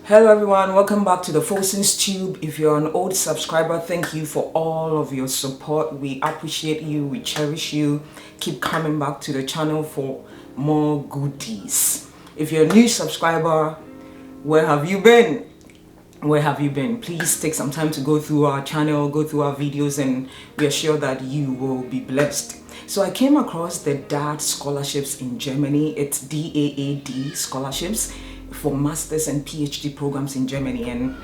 Hello everyone, welcome back to the Fosins Tube. If you're an old subscriber, thank you for all of your support. We appreciate you, we cherish you. Keep coming back to the channel for more goodies. If you're a new subscriber, where have you been? Where have you been? Please take some time to go through our channel, go through our videos, and we are sure that you will be blessed. So I came across the DAAD Scholarships in Germany. It's DAAD Scholarships for Masters and PhD programs in Germany. And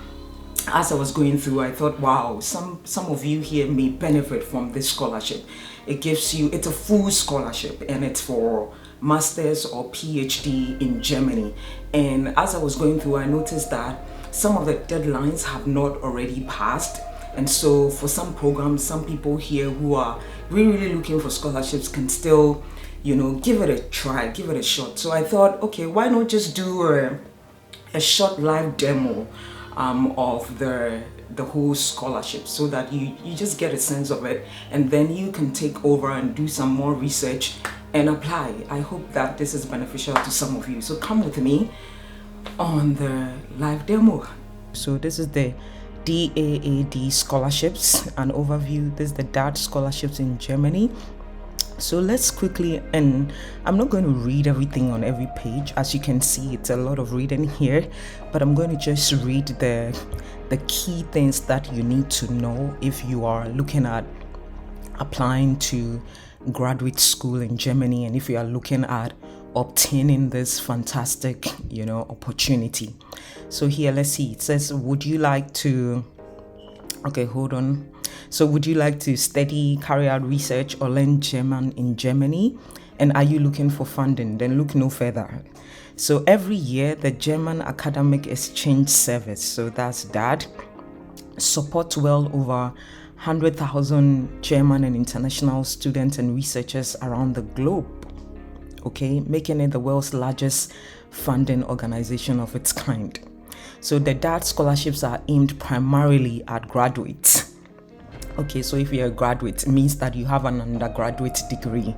as I was going through, I thought, wow, some of you here may benefit from this scholarship. It's a full scholarship, and it's for Masters or PhD in Germany. And as I was going through, I noticed that some of the deadlines have not already passed. And so for some programs, some people here who are really looking for scholarships can still, give it a try, give it a shot. So I thought, okay, why not just do a short live demo of the whole scholarship, so that you just get a sense of it, and then you can take over and do some more research and apply. I hope that this is beneficial to some of you. So come with me on the live demo. So this is the DAAD scholarships, an overview. This is the DAAD scholarships in Germany. So let's quickly, and I'm not going to read everything on every page. As you can see, it's a lot of reading here, but I'm going to just read the key things that you need to know if you are looking at applying to graduate school in Germany, and if you are looking at obtaining this fantastic opportunity. So here, let's see, it says, would you like to study, carry out research, or learn German in Germany? And are you looking for funding? Then look no further. So every year, the German Academic Exchange Service, so that's DAAD, supports well over 100,000 German and international students and researchers around the globe, making it the world's largest funding organization of its kind. So the DAAD scholarships are aimed primarily at graduates. So if you're a graduate, it means that you have an undergraduate degree,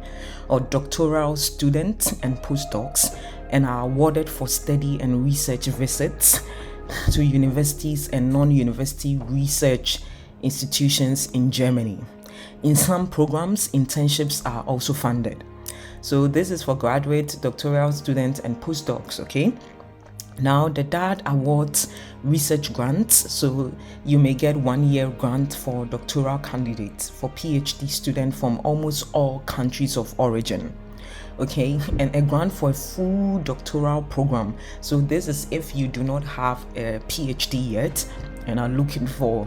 or doctoral students and postdocs, and are awarded for study and research visits to universities and non-university research institutions in Germany. In some programs, internships are also funded. So this is for graduate, doctoral students, and postdocs, Now, the DAAD awards research grants, so you may get 1-year grant for doctoral candidates, for PhD students from almost all countries of origin, and a grant for a full doctoral program. So this is if you do not have a PhD yet and are looking for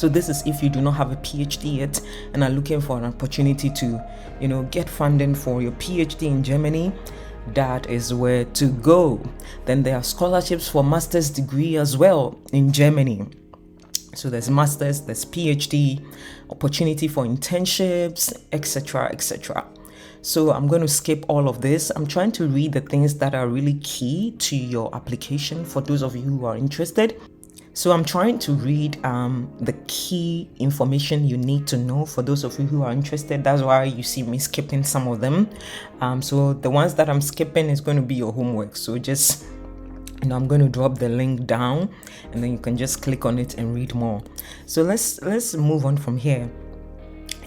if you do not have a PhD yet and are looking for an opportunity to, get funding for your PhD in Germany, that is where to go. Then there are scholarships for master's degree as well in Germany. So there's master's, there's PhD, opportunity for internships, etc. So I'm going to skip all of this. I'm trying to read the things that are really key to your application for those of you who are interested. So I'm trying to read the key information you need to know for those of you who are interested. That's why you see me skipping some of them. So the ones that I'm skipping is going to be your homework. So just, I'm going to drop the link down, and then you can just click on it and read more. So let's move on from here.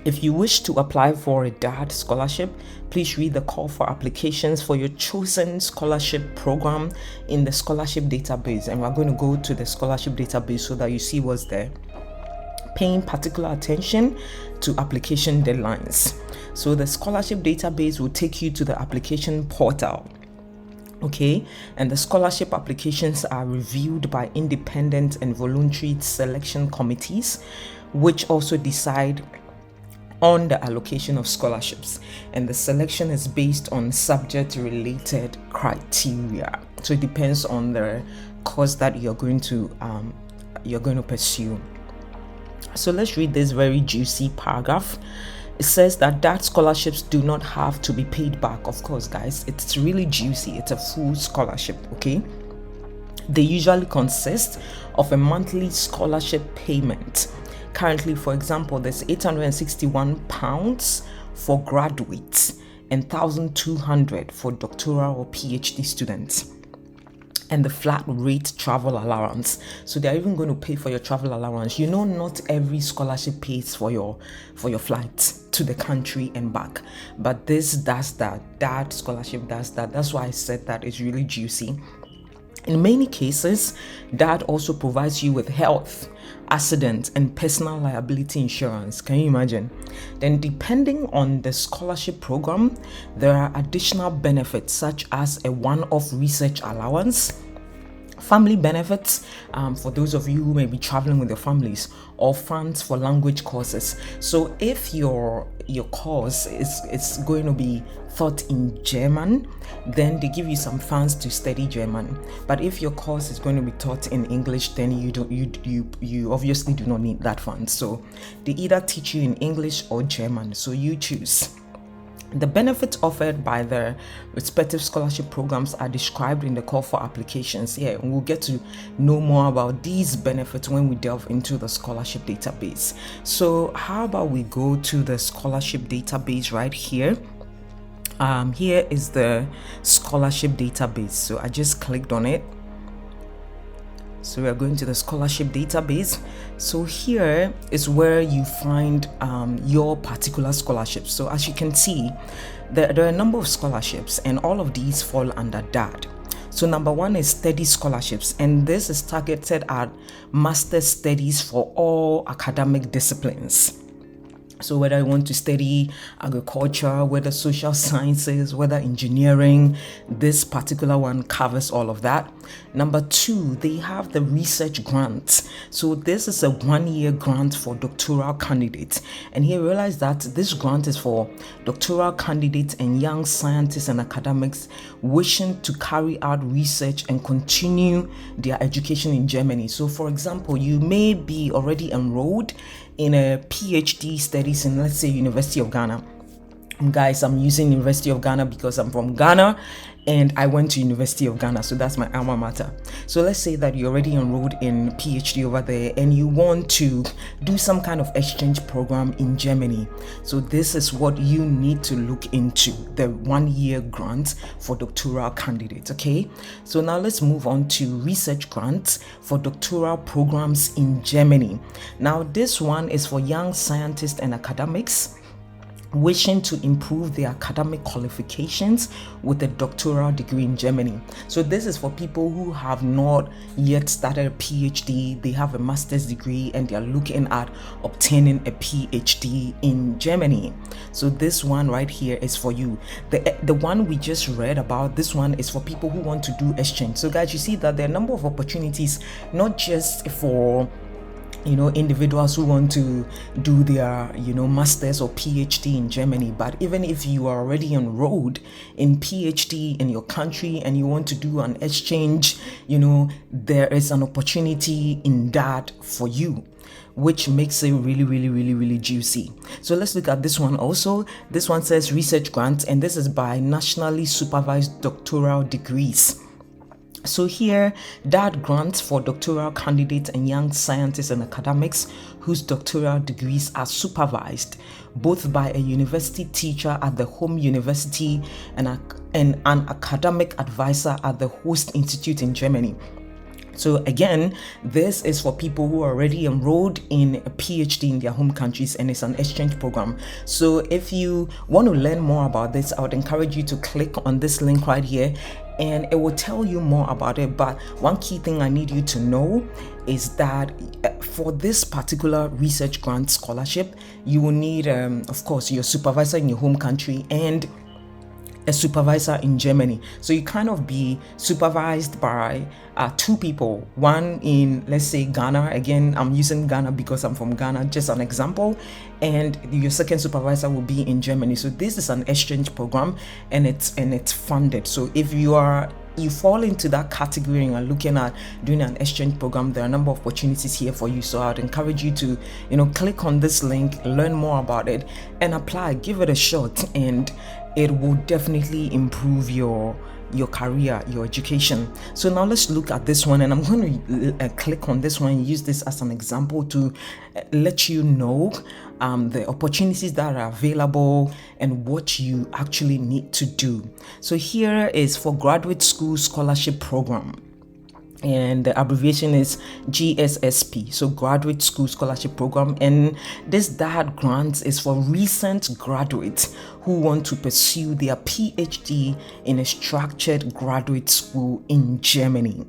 If you wish to apply for a DAAD scholarship, please read the call for applications for your chosen scholarship program in the scholarship database. And we're going to go to the scholarship database so that you see what's there. Paying particular attention to application deadlines. So the scholarship database will take you to the application portal. And the scholarship applications are reviewed by independent and voluntary selection committees, which also decide on the allocation of scholarships, and the selection is based on subject related criteria. So it depends on the course that you're going to pursue. So let's read this very juicy paragraph. It says that DAAD scholarships do not have to be paid back. Of course, guys, it's really juicy. It's a full scholarship. They usually consist of a monthly scholarship payment. Currently, for example, there's £861 for graduates and £1,200 for doctoral or PhD students. and the flat rate travel allowance. So they're even going to pay for your travel allowance. Not every scholarship pays for your flights to the country and back, but this does that. That scholarship does that. That's why I said that it's really juicy. In many cases, DAAD also provides you with health, accident, and personal liability insurance. Can you imagine? Then, depending on the scholarship program, there are additional benefits such as a one-off research allowance, family benefits for those of you who may be traveling with your families, or funds for language courses. So if your course is going to be taught in German, then they give you some funds to study German. But if your course is going to be taught in English, then you obviously do not need that fund. So they either teach you in English or German, so you choose. The benefits offered by the respective scholarship programs are described in the call for applications. Yeah, and we'll get to know more about these benefits when we delve into the scholarship database. So how about we go to the scholarship database right here? Here is the scholarship database. So I just clicked on it. So we are going to the scholarship database. So here is where you find your particular scholarships. So as you can see, there are a number of scholarships, and all of these fall under DAAD. So number one is study scholarships, and this is targeted at master's studies for all academic disciplines. So whether you want to study agriculture, whether social sciences, whether engineering, this particular one covers all of that. Number two, they have the research grants. So this is a 1-year grant for doctoral candidates. And here realize that this grant is for doctoral candidates and young scientists and academics wishing to carry out research and continue their education in Germany. So for example, you may be already enrolled in a PhD studies in, let's say, University of Ghana. Guys, I'm using University of Ghana because I'm from Ghana and I went to University of Ghana, so that's my alma mater. So let's say that you're already enrolled in PhD over there and you want to do some kind of exchange program in Germany. So this is what you need to look into, the 1-year grant for doctoral candidates. Okay, so now let's move on to research grants for doctoral programs in Germany. Now this one is for young scientists and academics wishing to improve their academic qualifications with a doctoral degree in Germany. So this is for people who have not yet started a PhD, they have a master's degree and they are looking at obtaining a PhD in Germany. So this one right here is for you. The one we just read about, this one is for people who want to do exchange. So guys, you see that there are a number of opportunities, not just for individuals who want to do their, master's or PhD in Germany, but even if you are already enrolled in PhD in your country and you want to do an exchange, there is an opportunity in that for you, which makes it really, really, really, really juicy. So let's look at this one also. This one says research grant, and this is by nationally supervised doctoral degrees. So here, DAAD grants for doctoral candidates and young scientists and academics whose doctoral degrees are supervised both by a university teacher at the home university and an academic advisor at the host institute in Germany. So again, this is for people who are already enrolled in a PhD in their home countries, and it's an exchange program. So if you want to learn more about this, I would encourage you to click on this link right here and it will tell you more about it. But one key thing I need you to know is that for this particular research grant scholarship, you will need, of course, your supervisor in your home country and a supervisor in Germany. So you kind of be supervised by two people, one in, let's say, Ghana. Again, I'm using Ghana because I'm from Ghana, just an example, and your second supervisor will be in Germany. So this is an exchange program and it's funded. So if you fall into that category and are looking at doing an exchange program, there are a number of opportunities here for you. So I'd encourage you to, click on this link, learn more about it and apply, give it a shot, and it will definitely improve your career, your education. So now let's look at this one, and I'm going to click on this one and use this as an example to let you know the opportunities that are available and what you actually need to do. So here is for graduate school scholarship program. and the abbreviation is GSSP, so Graduate School Scholarship Program. And this DAAD grant is for recent graduates who want to pursue their PhD in a structured graduate school in Germany.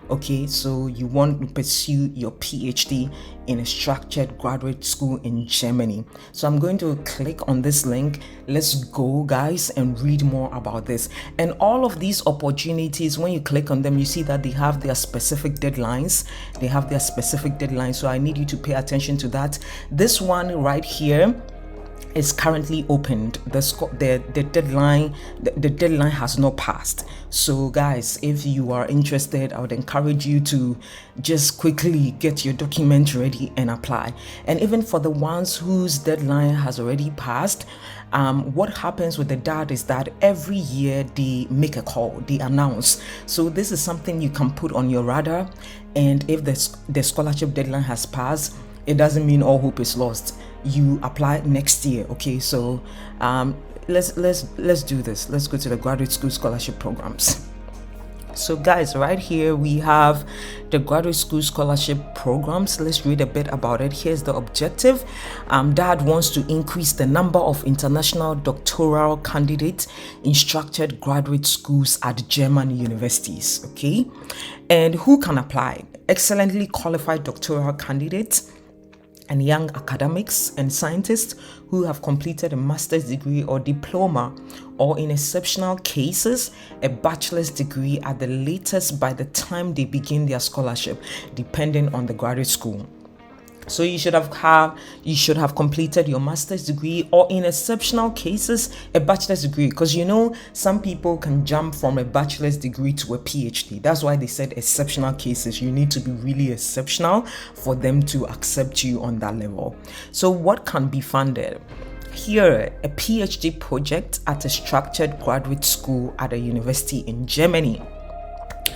Okay, so you want to pursue your PhD in a structured graduate school in Germany. So I'm going to click on this link. Let's go, guys, and read more about this. And all of these opportunities, when you click on them, you see that they have their specific deadlines. So I need you to pay attention to that. This one right here is currently opened. The deadline has not passed. So guys, if you are interested, I would encourage you to just quickly get your document ready and apply. And even for the ones whose deadline has already passed, what happens with the DAAD is that every year they make a call, they announce. So this is something you can put on your radar, and if the scholarship deadline has passed, it doesn't mean all hope is lost. You apply next year. Okay, so let's do this. Let's go to the graduate school scholarship programs. So guys, right here we have the graduate school scholarship programs. Let's read a bit about it. Here's the objective. DAAD wants to increase the number of international doctoral candidates in structured graduate schools at German universities. Okay, and who can apply? Excellently qualified doctoral candidates and young academics and scientists who have completed a master's degree or diploma, or in exceptional cases, a bachelor's degree at the latest by the time they begin their scholarship, depending on the graduate school. So you should have completed your master's degree, or in exceptional cases, a bachelor's degree, because some people can jump from a bachelor's degree to a PhD. That's why they said exceptional cases. You need to be really exceptional for them to accept you on that level. So what can be funded? Here, a PhD project at a structured graduate school at a university in Germany.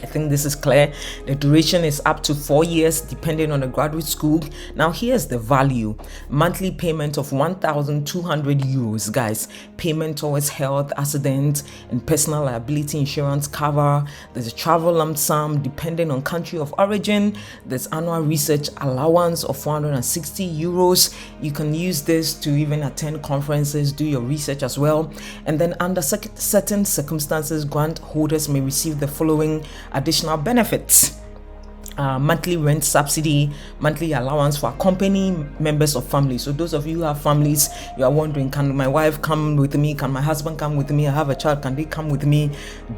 I think this is clear. The duration is up to 4 years depending on the graduate school. Now here's the value. Monthly payment of 1,200 euros, guys. Payment towards health, accident, and personal liability insurance cover. There's a travel lump sum depending on country of origin. There's annual research allowance of 460 euros. You can use this to even attend conferences, do your research as well. And then under certain circumstances, grant holders may receive the following additional benefits: monthly rent subsidy, monthly allowance for accompanying members of family. So those of you who have families, you are wondering, can my wife come with me? Can my husband come with me? I have a child, can they come with me?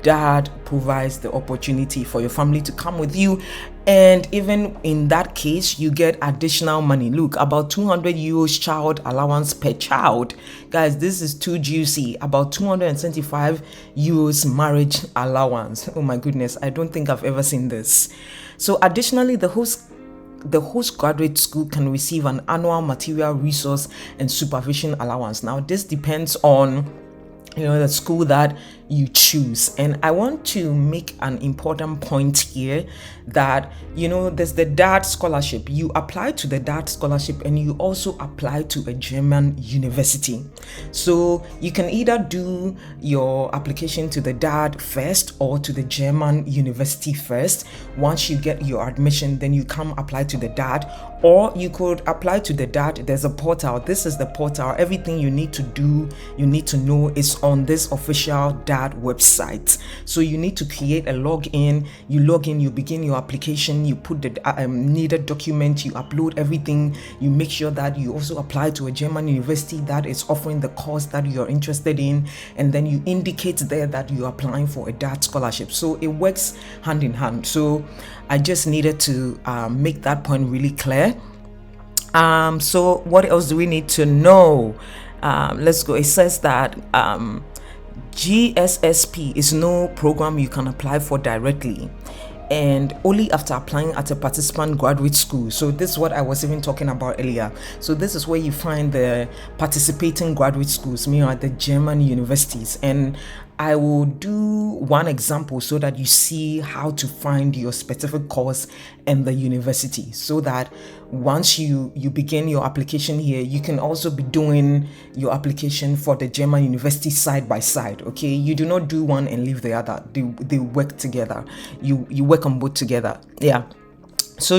DAAD provides the opportunity for your family to come with you. And even in that case, you get additional money. Look, about 200 euros child allowance per child. Guys, this is too juicy. About 275 euros marriage allowance. Oh my goodness, I don't think I've ever seen this. So additionally, the host graduate school can receive an annual material resource and supervision allowance. Now, this depends on the school that you choose. And I want to make an important point here that there's the DAAD scholarship. You apply to the DAAD scholarship and you also apply to a German university. So you can either do your application to the DAAD first or to the German university first. Once you get your admission, then you come apply to the DAAD, or you could apply to the DAAD. There's a portal. This is the portal. Everything you need to do, you need to know, is on this official DAAD website. So you need to create a login. You log in, you begin your application, you put the needed document, you upload everything, you make sure that you also apply to a German university that is offering the course that you're interested in, and then you indicate there that you're applying for a DAAD scholarship. So it works hand in hand. So I just needed to make that point really clear. So what else do we need to know? Let's go. It says that GSSP is no program you can apply for directly, and only after applying at a participant graduate school. So this is what I was even talking about earlier. So this is where you find the participating graduate schools, meaning at the German universities. And I will do one example so that you see how to find your specific course and the university, so that once you begin your application here, you can also be doing your application for the German university side by side. Okay, you do not do one and leave the other. They work together. You work on both together. Yeah. So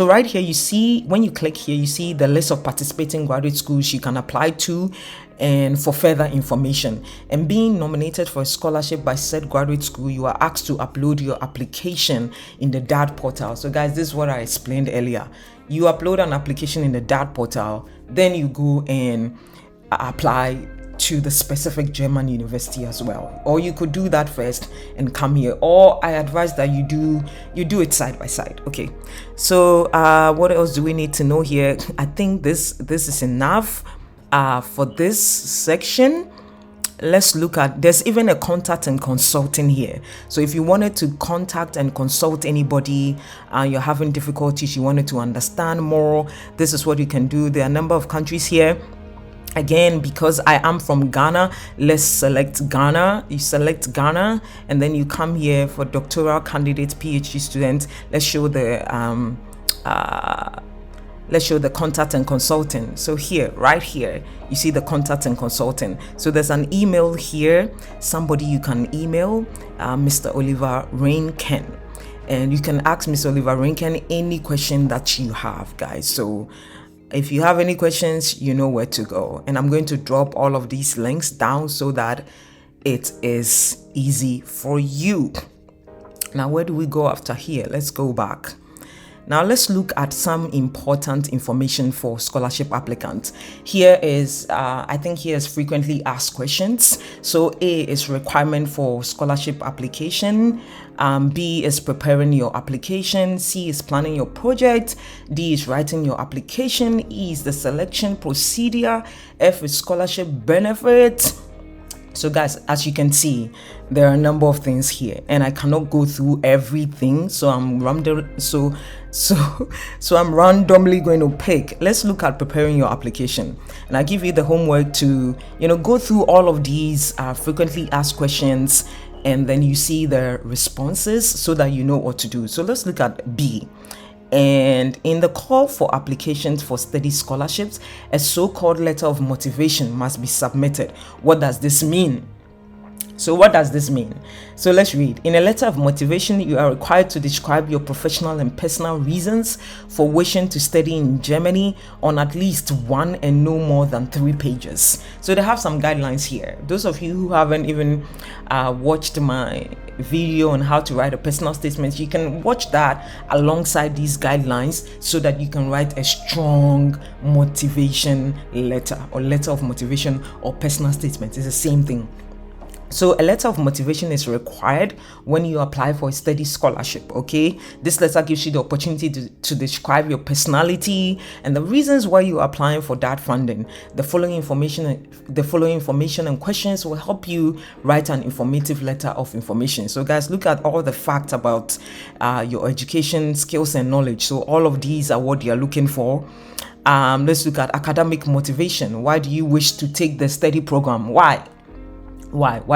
right here, you see, when you click here, you see the list of participating graduate schools you can apply to and for further information. And being nominated for a scholarship by said graduate school, you are asked to upload your application in the DAAD portal. So guys, this is what I explained earlier. You upload an application in the DAAD portal, then you go and apply to the specific German university as well. Or you could do that first and come here, or I advise that you do it side by side. Okay, so what else do we need to know here? I think this is enough for this section. Let's look at, there's even a contact and consulting here. So if you wanted to contact and consult anybody, you're having difficulties, you wanted to understand more, this is what you can do. There are a number of countries here. Again, because I am from Ghana, let's select Ghana. You select Ghana, and then you come here for doctoral candidates, PhD students. Let's show the contact and consulting. So here, right here, you see the contact and consulting. So there's an email here, somebody you can email, Mr. Oliver Rainken. And you can ask Mr. Oliver Rainken any question that you have, guys. So if you have any questions, you know where to go. And I'm going to drop all of these links down so that it is easy for you. Now, where do we go after here? Let's go back. Now let's look at some important information for scholarship applicants. Here is, I think here is frequently asked questions. So A is requirement for scholarship application. B is preparing your application. C is planning your project. D is writing your application. E is the selection procedure. F is scholarship benefit. So guys, as you can see, there are a number of things here, and I cannot go through everything. So I'm randomly going to pick. Let's look at preparing your application, and I give you the homework to go through all of these frequently asked questions, and then you see the responses so that you know what to do. So let's look at B. And in the call for applications for study scholarships, a so-called letter of motivation must be submitted. What does this mean? So what does this mean? So let's read. In a letter of motivation, you are required to describe your professional and personal reasons for wishing to study in Germany on at least 1 and no more than 3 pages. So they have some guidelines here. Those of you who haven't even watched my video on how to write a personal statement, you can watch that alongside these guidelines so that you can write a strong motivation letter, or letter of motivation, or personal statement. It's the same thing. So a letter of motivation is required when you apply for a study scholarship. Okay, this letter gives you the opportunity to describe your personality and the reasons why you are applying for that funding. The following information and questions will help you write an informative letter of information. So guys, look at all the facts about your education, skills, and knowledge. So all of these are what you are looking for. Let's look at academic motivation. Why do you wish to take the study program? Why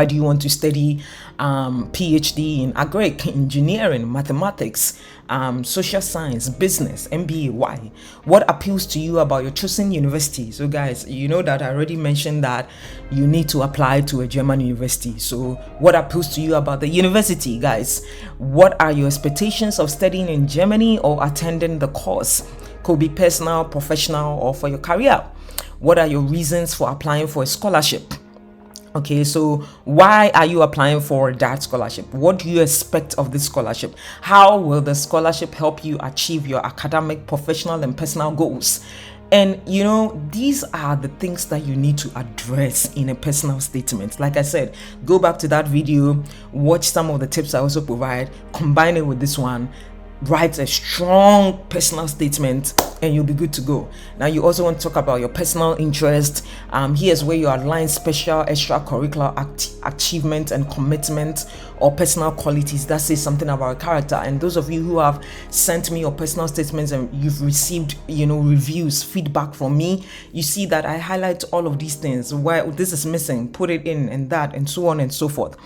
do you want to study PhD in agric, engineering, mathematics, social science, business, MBA? Why? What appeals to you about your chosen university? So guys, you know that I already mentioned that you need to apply to a German university. So what appeals to you about the university, guys? What are your expectations of studying in Germany or attending the course? Could be personal, professional, or for your career. What are your reasons for applying for a scholarship? Okay, so why are you applying for that scholarship? What do you expect of this scholarship? How will the scholarship help you achieve your academic, professional, and personal goals? And these are the things that you need to address in a personal statement. Like I said, go back to that video, watch some of the tips I also provide, combine it with this one. write a strong personal statement, and you'll be good to go. Now, you also want to talk about your personal interest. Here's where you outline special extracurricular achievement and commitment, or personal qualities that say something about your character. And those of you who have sent me your personal statements and you've received, reviews, feedback from me, you see that I highlight all of these things. Where this is missing, put it in, and that, and so on and so forth.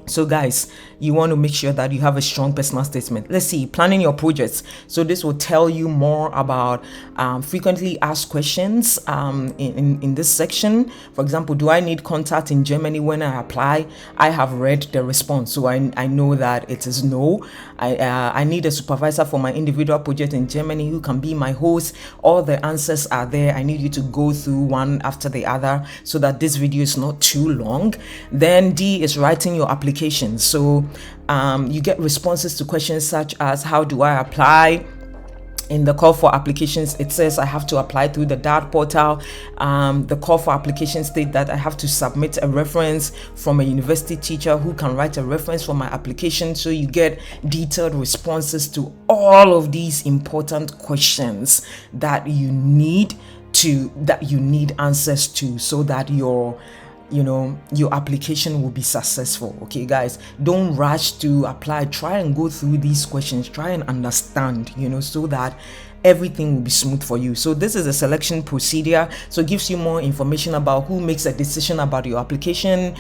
So guys, you want to make sure that you have a strong personal statement. Let's see, planning your projects. So this will tell you more about frequently asked questions in this section. For example, do I need contact in Germany when I apply? I have read the response, so I know that it is no. I need a supervisor for my individual project in Germany who can be my host. All the answers are there. I need you to go through one after the other so that this video is not too long. Then D is writing your application. So you get responses to questions such as, how do I apply? In the call for applications, it says I have to apply through the DAAD portal. The call for application states that I have to submit a reference from a university teacher who can write a reference for my application. So you get detailed responses to all of these important questions that you need answers to, so that your application will be successful. Okay guys, don't rush to apply. Try and go through these questions, try and understand, so that everything will be smooth for you. So this is a selection procedure, so it gives you more information about who makes a decision about your application.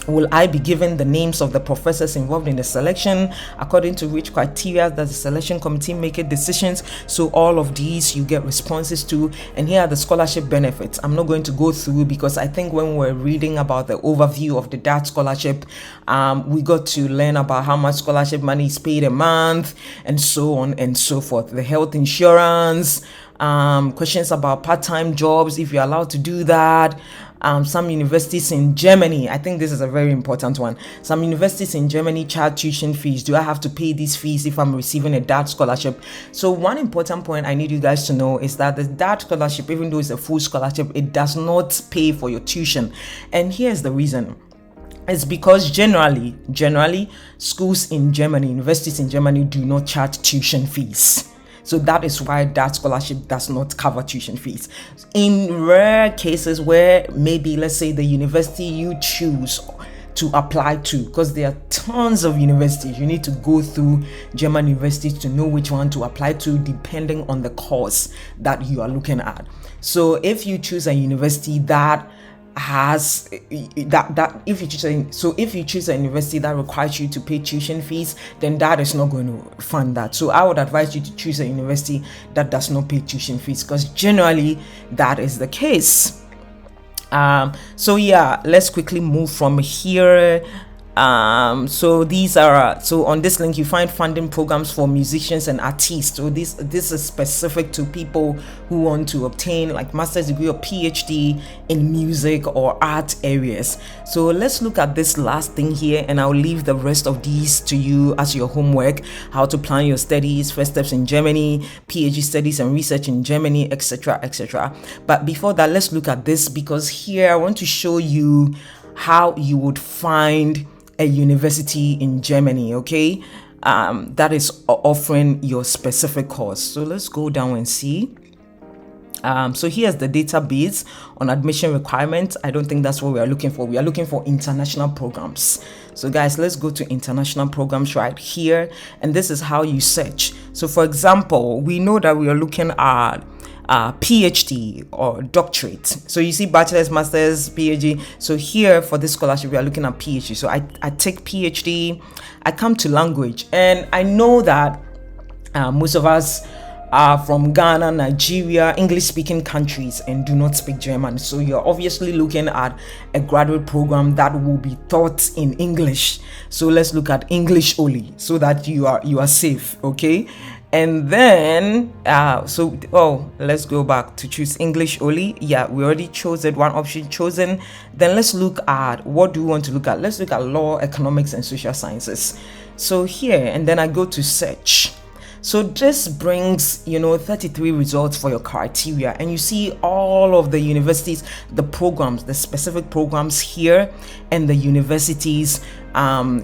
Will I be given the names of the professors involved in the selection? According to which criteria does the selection committee make decisions? So all of these you get responses to. And here are the scholarship benefits. I'm not going to go through, because I think when we're reading about the overview of the DAAD scholarship, we got to learn about how much scholarship money is paid a month, and so on and so forth. The health insurance, questions about part-time jobs, if you're allowed to do that. Some universities in Germany, I think this is a very important one. Some universities in Germany charge tuition fees. Do I have to pay these fees if I'm receiving a DAAD scholarship? So one important point I need you guys to know is that the DAAD scholarship, even though it's a full scholarship, it does not pay for your tuition. And here's the reason. It's because generally, schools in Germany, universities in Germany do not charge tuition fees. So that is why that scholarship does not cover tuition fees. In rare cases where maybe, let's say, the university you choose to apply to, because there are tons of universities, you need to go through German universities to know which one to apply to depending on the course that you are looking at. So if you choose a university that has if you choose a university that requires you to pay tuition fees, then that is not going to fund that. So I would advise you to choose a university that does not pay tuition fees, because generally that is the case. So yeah, let's quickly move from here. So on this link you find funding programs for musicians and artists. So this is specific to people who want to obtain like master's degree or PhD in music or art areas. So let's look at this last thing here, and I'll leave the rest of these to you as your homework. How to plan your studies, first steps in Germany, PhD studies and research in Germany, etc. But before that, let's look at this, because here I want to show you how you would find a university in Germany, okay, that is offering your specific course. So let's go down and see. So here's the database on admission requirements. I don't think that's what we are looking for. We are looking for international programs. So guys, let's go to international programs right here, and this is how you search. So for example, we know that we are looking at PhD or doctorate. So you see bachelor's, master's, PhD. So here for this scholarship we are looking at PhD. So I take PhD, I come to language, and I know that most of us are from Ghana, Nigeria, English speaking countries, and do not speak German. So you're obviously looking at a graduate program that will be taught in English. So let's look at English only, so that you are safe, okay? And then let's go back to choose English only. Yeah, we already chose it, one option chosen. Then let's look at, what do we want to look at? Let's look at law, economics and social sciences. So here, and then I go to search. So this brings 33 results for your criteria, and you see all of the universities, the programs, the specific programs here, and the universities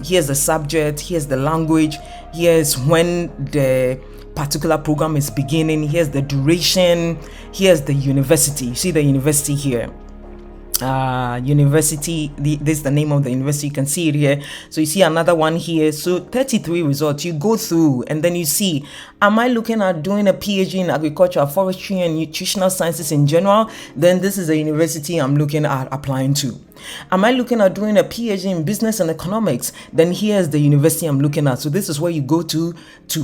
Here's the subject, here's the language, here's when the particular program is beginning, here's the duration, here's the university. You see the university here. University, this is the name of the university. You can see it here. So you see another one here. So 33 results. You go through and then you see, am I looking at doing a PhD in agriculture, forestry, and nutritional sciences in general? Then this is a university I'm looking at applying to. Am I looking at doing a PhD in business and economics? Then here's the university I'm looking at. So this is where you go to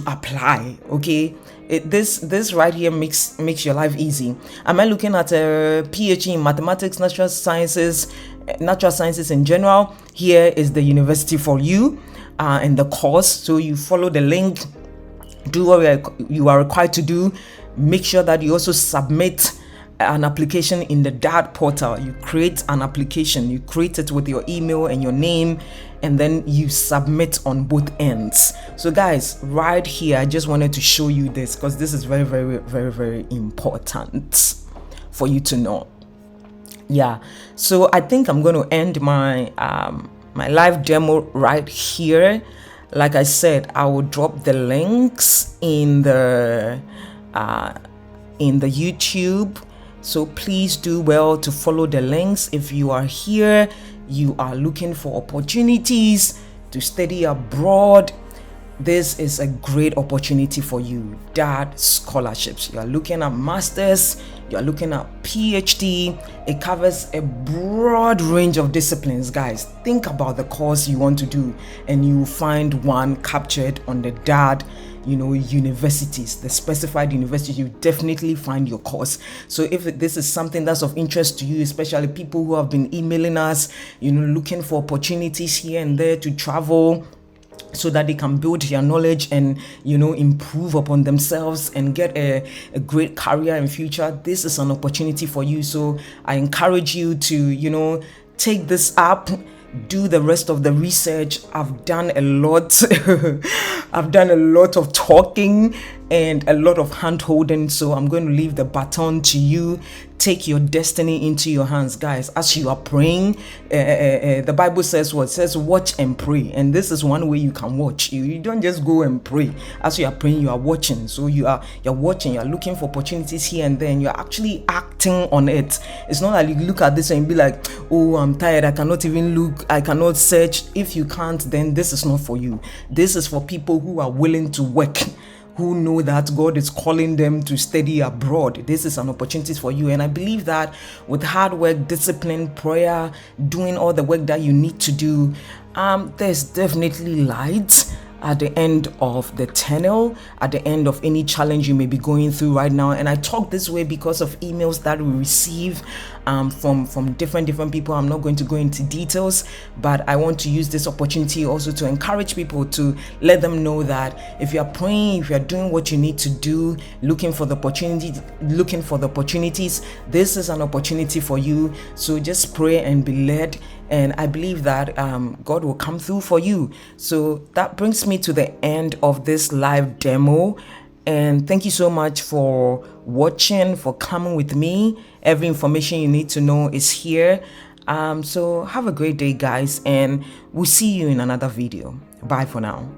apply. Okay, this right here makes your life easy. Am I looking at a PhD in mathematics, natural sciences in general? Here is the university for you and the course. So you follow the link, do what you are required to do. Make sure that you also submit an application in the DAAD portal. You create an application, you create it with your email and your name, and then you submit on both ends. So guys, right here, I just wanted to show you this because this is very, very, very, very important for you to know. Yeah, so I think I'm going to end my my live demo right here. Like I said, I will drop the links in the YouTube. So please do well to follow the links. If you are here, you are looking for opportunities to study abroad, this is a great opportunity for you. DAAD Scholarships. You are looking at masters, you are looking at PhD. It covers a broad range of disciplines. Guys, think about the course you want to do and you will find one captured on the DAAD universities, the specified universities. You definitely find your course. So if this is something that's of interest to you, especially people who have been emailing us, looking for opportunities here and there to travel so that they can build their knowledge and improve upon themselves and get a great career in future, this is an opportunity for you. So I encourage you to take this up, do the rest of the research. I've done a lot I've done a lot of talking and a lot of hand holding, so I'm going to leave the baton to you. Take your destiny into your hands, guys. As you are praying, the Bible says what? It says watch and pray, and this is one way you can watch. You don't just go and pray. As you are praying, you are watching. So you're watching, you're looking for opportunities here and there, and you're actually acting on it. It's not like you look at this and be like, oh, I'm tired, I cannot even look, I cannot search. If you can't, then this is not for you. This is for people who are willing to work, who know that God is calling them to study abroad. This is an opportunity for you. And I believe that with hard work, discipline, prayer, doing all the work that you need to do, there's definitely light at the end of the tunnel, at the end of any challenge you may be going through right now. And I talk this way because of emails that we receive from different people. I'm not going to go into details, but I want to use this opportunity also to encourage people, to let them know that if you are praying, if you are doing what you need to do, looking for the opportunities, this is an opportunity for you. So just pray and be led, and I believe that God will come through for you. So that brings me to the end of this live demo, and thank you so much for watching, for coming with me. Every information you need to know is here. So have a great day, guys, and we'll see you in another video. Bye for now.